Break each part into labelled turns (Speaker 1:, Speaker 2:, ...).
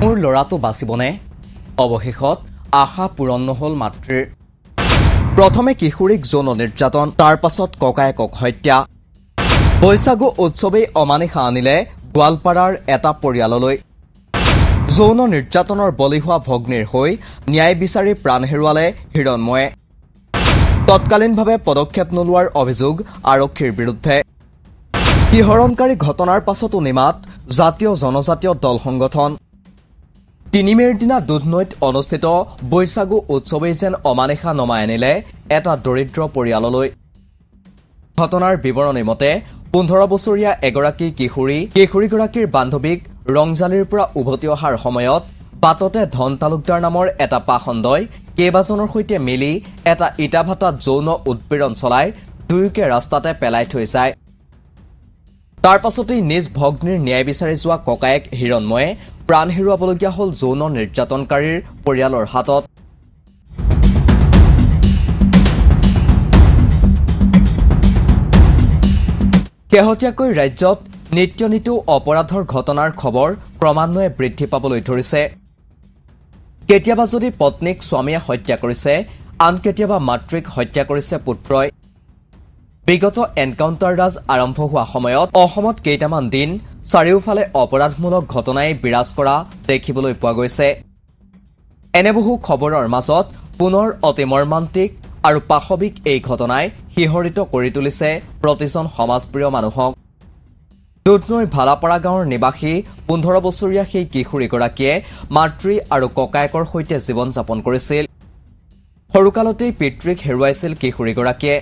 Speaker 1: মোৰ ল'ৰাটো বাচিবনে অৱশেষত আশা পূৰণ নহল মাতৃৰ প্ৰথমে কিশোৰীক যৌন নিৰ্যাতন তাৰ পাছত ককায়েকক হত্যা বৈশাগু উৎসৱেই অমানিশা আনিলে গোৱালপাৰাৰ এটা পৰিয়াললৈ যৌন নিৰ্যাতনৰ বলি হোৱা ভগ্নীৰ হৈ ন্যায় বিচাৰি প্ৰাণ হেৰুৱালে হিৰণময়ে তৎকালীনভাৱে পদক্ষেপ নোলোৱাৰ অভিযোগ আৰক্ষীৰ বিৰুদ্ধে শিহৰণকাৰী ঘটনাৰ পাছতো নিমাত জাতীয় জনজাতীয় দল সংগঠন ৩ মেৰ দিনা দুধনৈত অনুষ্ঠিত বৈশাগু উৎসৱেই যেন অমানিশা নমাই আনিলে এটা দৰিদ্ৰ পৰিয়াললৈ ঘটনাৰ বিৱৰণী মতে ১৫ বছৰীয়া এগৰাকী কিশোৰীগৰাকীৰ বান্ধৱীক ৰংজালিৰ পৰা উভতি অহাৰ সময়ত বাটতে ধন তালুকদাৰ নামৰ এটা পাখণ্ডই কেইবাজনৰ সৈতে মিলি এটা ইটাভাটাত যৌন উৎপীড়ন চলাই দুয়োকে ৰাস্তাতে পেলাই থৈ যায় তাৰ পাছতেই নিজ ভগ্নীৰ ন্যায় বিচাৰি যোৱা ককায়েক হিৰণময়ে প্ৰাণ হেৰুৱাবলগীয়া হ'ল যৌন নিৰ্যাতনকাৰীৰ পৰিয়ালৰ হাতত শেহতীয়াকৈ ৰাজ্যত নিত্য নিতৌ অপৰাধৰ ঘটনাৰ খবৰ ক্ৰমান্বয়ে বৃদ্ধি পাবলৈ ধৰিছে কেতিয়াবা যদি পত্নীক স্বামীয়ে হত্যা কৰিছে আন কেতিয়াবা মাতৃক হত্যা কৰিছে পুত্ৰই বিগত এনকাউণ্টাৰ ৰাজ আৰম্ভ হোৱা সময়ত অসমত কেইটামান দিন চাৰিওফালে অপৰাধমূলক ঘটনাই বিৰাজ কৰা দেখিবলৈ পোৱা গৈছে এনে বহু খবৰৰ মাজত পুনৰ অতি মৰ্মান্তিক আৰু পাশবিক এই ঘটনাই শিহৰিত কৰি তুলিছে প্ৰতিজন সমাজপ্ৰিয় মানুহক দুধনৈ ভালাপাৰা গাঁৱৰ নিবাসী ১৫ বছৰীয়া সেই কিশোৰীগৰাকীয়ে মাতৃ আৰু ককায়েকৰ সৈতে জীৱন যাপন কৰিছিল সৰুকালতেই পিতৃক হেৰুৱাইছিল কিশোৰীগৰাকীয়ে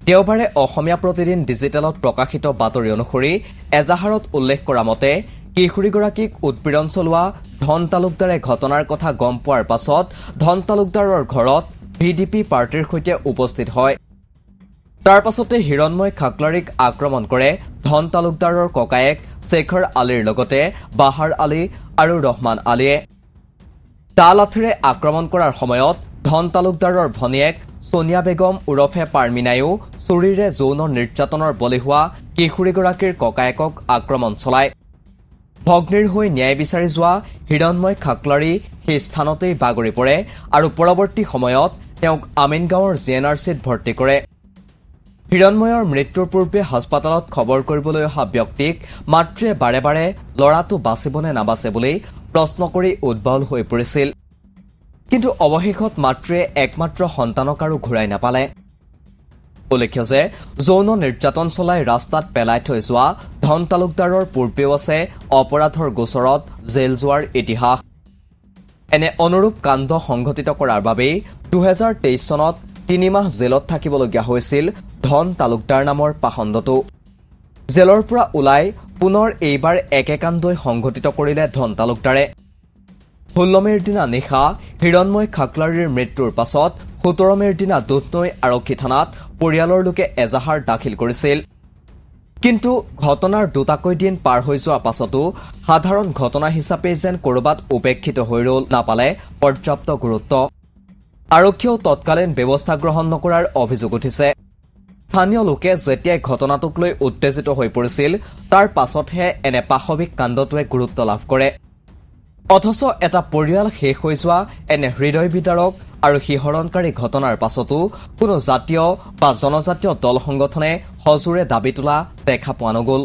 Speaker 1: দেওবাৰে অসমীয়া প্ৰতিদিন ডিজিটেলত প্ৰকাশিত বাতৰি অনুসৰি এজাহাৰত উল্লেখ কৰা মতে কিশোৰীগৰাকীক উৎপীড়ন চলোৱা ধন তালুকদাৰে ঘটনাৰ কথা গম পোৱাৰ পাছত ধন তালুকদাৰৰ ঘৰত ভিডিপি পাৰ্টিৰ সৈতে উপস্থিত হয় তাৰ পাছতে হিৰণময় খাকলাৰীক আক্ৰমণ কৰে ধন তালুকদাৰৰ ককায়েক শেখৰ আলীৰ লগতে বাহাৰ আলী আৰু ৰহমান আলীয়ে তালাথিৰে আক্ৰমণ কৰাৰ সময়ত ধন তালুকদাৰৰ ভনীয়েক সোনিয়া বেগম উৰফে পাৰ্মিনায়ো চুৰিৰে যৌন নিৰ্যাতনৰ বলি হোৱা কিশোৰীগৰাকীৰ ককায়েকক আক্ৰমণ চলায় ভগ্নীৰ হৈ ন্যায় বিচাৰি যোৱা হিৰণময় খাকলাৰী সেই স্থানতেই বাগৰি পৰে আৰু পৰৱৰ্তী সময়ত তেওঁক আমিনগাঁৱৰ জিএনআৰচিত ভৰ্তি কৰে হিৰণময়ৰ মৃত্যুৰ পূৰ্বে হাস্পতালত খবৰ কৰিবলৈ অহা ব্যক্তিক মাতৃয়ে বাৰে বাৰে ল'ৰাটো বাচিবনে নাবাচে বুলি প্ৰশ্ন কৰি উদ্বাউল হৈ পৰিছিল কিন্তু অৱশেষত মাতৃয়ে একমাত্ৰ সন্তানক আৰু ঘূৰাই নাপালে উল্লেখ্য যে যৌন নিৰ্যাতন চলাই ৰাস্তাত পেলাই থৈ যোৱা ধন তালুকদাৰৰ পূৰ্বেও আছে অপৰাধৰ গোচৰত জেল যোৱাৰ ইতিহাস এনে অনুৰূপ কাণ্ড সংঘটিত কৰাৰ বাবেই ২০২৩ চনত ৩ মাহ জেলত থাকিবলগীয়া হৈছিল ধন তালুকদাৰ নামৰ পাখণ্ডটো জেলৰ পৰা ওলাই পুনৰ এইবাৰ একে কাণ্ডই সংঘটিত কৰিলে ধন তালুকদাৰে ১৬ মেৰ দিনা নিশা হিৰণময় খাকলাৰীৰ মৃত্যুৰ পাছত ১৭ মেৰ দিনা দুধনৈ আৰক্ষী থানাত পৰিয়ালৰ লোকে এজাহাৰ দাখিল কৰিছিল কিন্তু ঘটনাৰ দুটাকৈ দিন পাৰ হৈ যোৱাৰ পাছতো সাধাৰণ ঘটনা হিচাপে যেন কৰবাত উপেক্ষিত হৈ ৰল নাপালে পৰ্যাপ্ত গুৰুত্ব আৰক্ষীয়েও তৎকালীন ব্যৱস্থা গ্ৰহণ নকৰাৰ অভিযোগ উঠিছে স্থানীয় লোকে যেতিয়াই ঘটনাটোক লৈ উত্তেজিত হৈ পৰিছিল তাৰ পাছতহে এনে পাশবিক কাণ্ডটোৱে গুৰুত্ব লাভ কৰে অথচ এটা পৰিয়াল শেষ হৈ যোৱা এনে হৃদয় বিদাৰক আৰু শিহৰণকাৰী ঘটনাৰ পাছতো কোনো জাতীয় বা জনজাতীয় দল সংগঠনে সজোৰে দাবী তোলা দেখা পোৱা নগল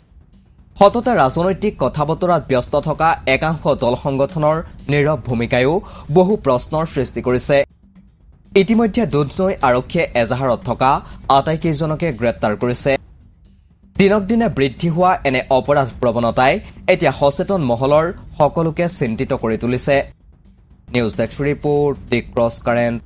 Speaker 1: সততে ৰাজনৈতিক কথা বতৰাত ব্যস্ত থকা একাংশ দল সংগঠনৰ নীৰৱ ভূমিকায়ো বহু প্ৰশ্নৰ সৃষ্টি কৰিছে ইতিমধ্যে দুধনৈ আৰক্ষীয়ে এজাহাৰত থকা আটাইকেইজনকে গ্ৰেপ্তাৰ কৰিছে দিনক দিনে বৃদ্ধি হোৱা এনে অপৰাধ প্ৰৱণতাই এতিয়া সচেতন মহলৰ সকলোকে চিন্তিত কৰি তুলিছে নিউজ ডেস্ক ৰিপোৰ্ট দি ক্ৰছ কাৰেণ্ট